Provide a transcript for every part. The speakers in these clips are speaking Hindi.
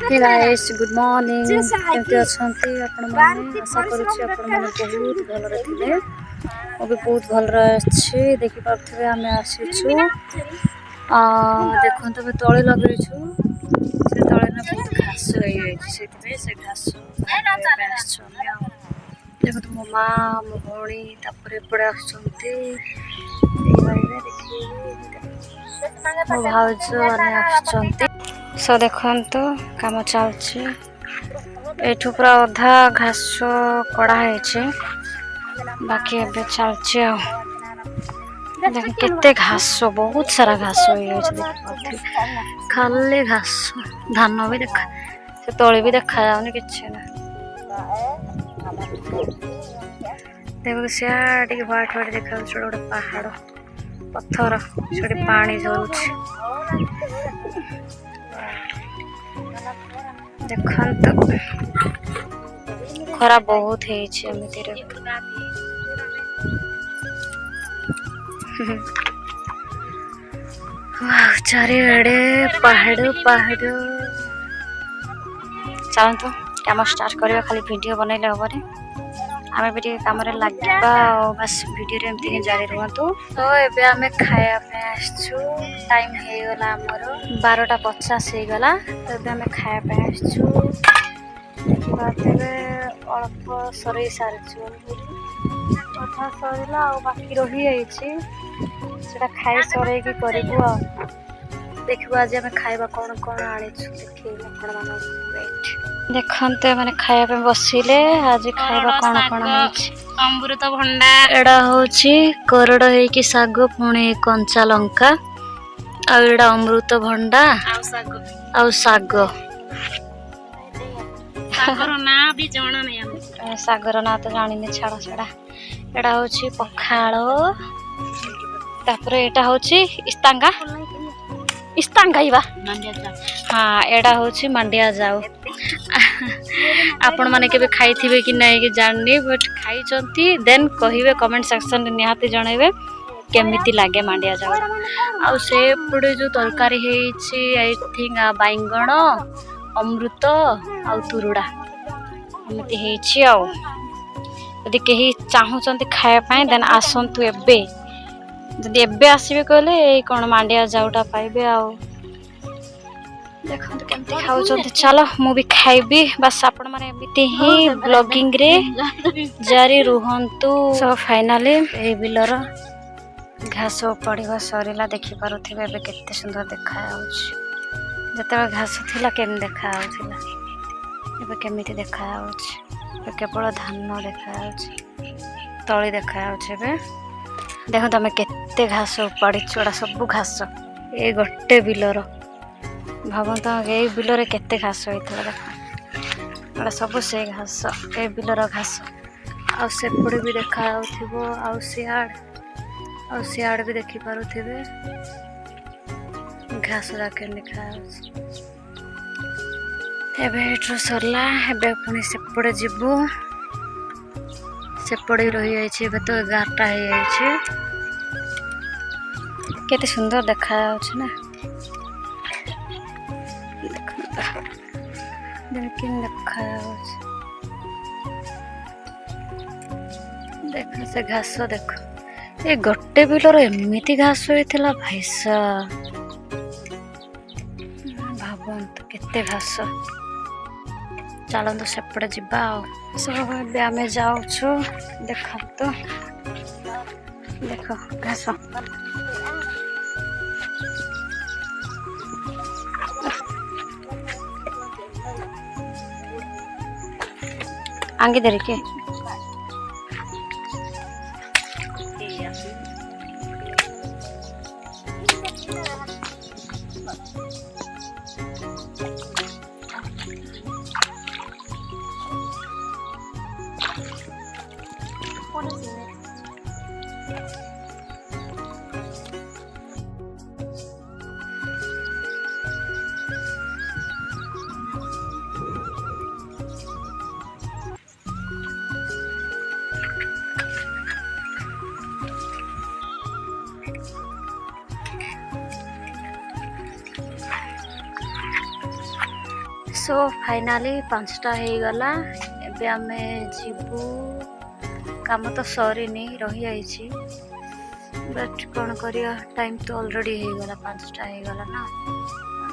हे गाइस गुड मॉर्निंग केमती अछंती आपण माने आशा करूची आपण माने बहुत भल रे थिले ओ भी बहुत भल रे अछि देखि परथबे हमें आसीछु देखन तबे तळे लगैछु से तळे ना बहुत घास होई अछि सेति से घास आछछु देखो तो मो मां मो भौणी तापरे पड़े आछंती एई बारे देखि मो भाउज माने आछंती सो देखंतु काम चलछि एठु पूरा अधा घास कड़ा है बाकी एबे चलछि देख केते घास बहुत सारा घास होई खाली घास धान भी देखा से तळे भी देखा जाउनी किछ ना देखो सियाडी वाट वाट देखा छोड़ पहाड़ पत्थर छोड़ी पानी झरुछि देखंतु खरा बहुत है चारिआडे पहाड़ पहाड़ चलतु कम स्टार्ट करवा खाली वीडियो बनैले हबरे आमे भी काम लगे बस वीडियो रे एमती जारी रुहतु तो एबे आमे खाया पे आछू टाइम हे गला हमर 12:50 हे गला तो एबे आमे खाया पे आछू देखिबाते अल्प सरै सारछु कथा सरिला आ बाकी रही आइछि सेटा खाइ सरै की करबु आ देखिबा आज आमे खाइबा कोन कोन आनिछु देखि आपण मानो वेट देखंते माने खाया पे बसिले आज खाइबा कोन कोन होछि अमृत भंडा एडा होछि करड़ हे की साग पुणी कंचा लंका आ एडा अमृत भंडा आ साग सागर ना भी जाना नहीं हम सागर ना तो जानि ने छाड़ा छाड़ा एडा होछि पखाळो तापर एटा होछि इस्तांगा इस्तांगा इबा मांडिया जाऊ हां एडा होछि मांडिया जाऊ आपण माने केबे खाइथिबे कि नै कि जाननी बट खाइ चंती देन कहिबे कमेंट सेक्शन रे निहाती जणाइबे केमिति लागे मांडिया जाऊ आ से पडे जो तरकारी हेछि आई थिंक बाइंगण अमृत आ तुरुडा एमिति हेछि आ यदि केही चाहू चंती खाया पाए देन आसंतु एबे जदि एबे आसीबे कहले ए कोन मांडिया जाऊटा पाइबे आ देखंतु केमती खाउचंती चलो मु भी खाइबी बस आपण माने एमिति ही ब्लॉगिंग रे जारी रुहंतु सो फाइनली ए बिलर घास पड़िवा सरिला देखि पारुथिबे एबे केते सुंदर देखा आउछि जते घास थिला केम देखा आउथिला एबे केमिति देखा आउछि केवल धान देखा आउछि तळी देखा आउछि एबे देखो तमे केते घास पड़ी छोड़ा सब घास ए गोटे बिलर भावंत ए बिलर केते घास होइतला देखा सब से घास ए बिलर घास आ से पड़े भी देखा आउथिबो आ सियाड़ भी देखि पारुथिबे घास जाके लिखा एबे एठो सरला एबे पुनी सेपड़े जिबु सेपड़े रही आइछि एबे तो 11टा हे आइछि केते सुंदर देखा आउछि ना लेकिन देखा आउछि देख से घास देख ए गोटे बिलर एमिति घास होइथिला भाईसा भावंत केते घास चलंतु सेपड़े जिबा सब आमे जाउछु देखंतु देखो घास आगे देरी के सो फाइनाली 5टा हो गला एबे आमे जीवू काम तो सरी नहीं रही आई बट कौन करिया टाइम तो ऑलरेडी हो गला 5टा हो गला ना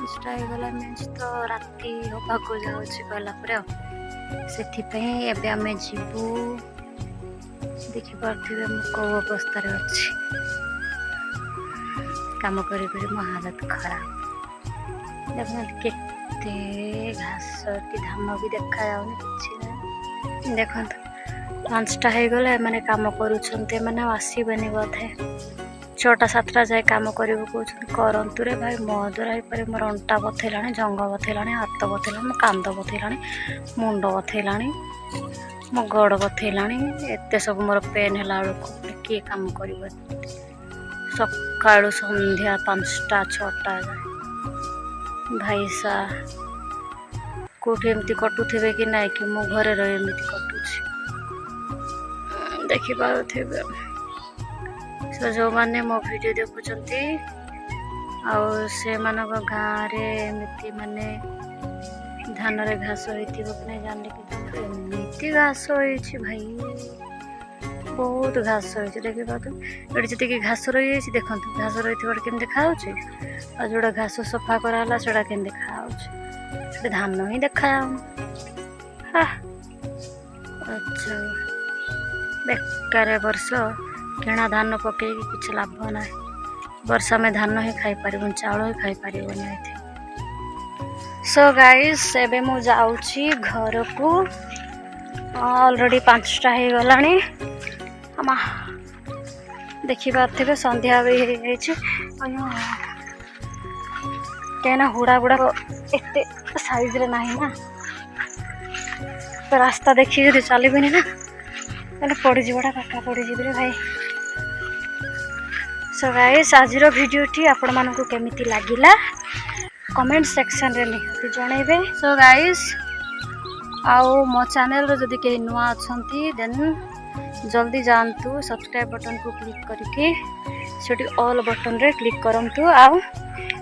5टा हो गला मीन्स तो राति होबा को जाउछि कहला परे सेथिपई एबे आमे जीवू देखि पार्थिबे मु को अवस्था रे अछि काम करी करी मो हालत खराब देखना केते घास की धान भी देखा जाउनी किछि ना देखन 5टा हो गला माने काम करूछन्ते माने आसीबेनी बोधे 6टा 7टा जाए काम करिबो करंतु रे भाई मो द्वारा पर मोर अंटा बथेलाणी जंग बथेलाणी हाथ बथेलाणी मो कांद बथेलाणी मुंड बथेलाणी मो गोड़ बथेलाणी एते सब मोर पेन हला किए काम करिबो सकाळु संध्या 5टा 6टा जाए भाई सा कोठी एमती कटुथिबे कि नाइ कि मो घरे रही एमती कटुछि देखि पारुथिबे सो जो माने मो वीडियो देखुचंती आ से मानक गाँ रे एमती माने धान रे घास होइथिबो कि नहीं जानले कि एमती घास होइछि भाई बहुत घास होइछि देखि पातु एडी जति कि घास रहि छि देखंतु घास रहिथिबो केम देखा होछि आ जोडा घास सफा कराला सेडा केम देखा होछि से धान ही देखा हा अच्छा बेकार वर्ष किणा धान पकई किछ लाभ ना वर्षा में धान ही खाई पारिबन चाउल ही खाई पारिबन एथि सो गाइस एबे मु जाउची घर को ऑलरेडी 5टा हो गलानी अमा देखि पारथिबे संध्या भी हो जाइछि केना हुड़ा गुड़ा एते साइज रे नाही ना तो रास्ता देखि जदि चलिबेनी ना मैंने पड़ी जीवटा काका पड़ी जीव रे भाई सो गाइस आज वीडियो टी आपण मानकु केमिति लागिला कमेंट सेक्शन रे निहाती जणैबे सो गाइस आउ मो चैनल रो जदि के नुआ अछंती देन जल्दी जानतु सब्सक्राइब बटन को क्लिक करके सेठी ऑल बटन रे क्लिक करंतु आउ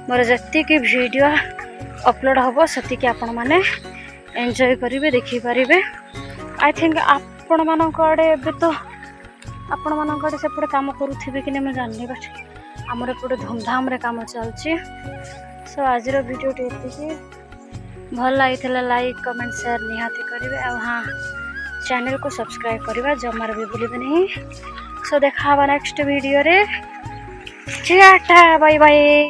मोर जत्ती की वीडियो अपलोड हबो सती के आपण माने एन्जॉय करिवे देखि परिबे आई थिंक आपण मानक आड़े एबे तो आपण मानक आड़े सेपटे काम करूथिबे कि नै मैं जाननी बट हमर एपटे धूमधाम रे काम चलछि सो आज वीडियो टी एति भल लागिथिला लाइक कमेंट शेयर निहाती करिवे आ हां चैनल को सब्सक्राइब करबा जमार भी भूलिबे नहीं सो देखा नेक्स्ट वीडियो रे टाटा बाय बाय।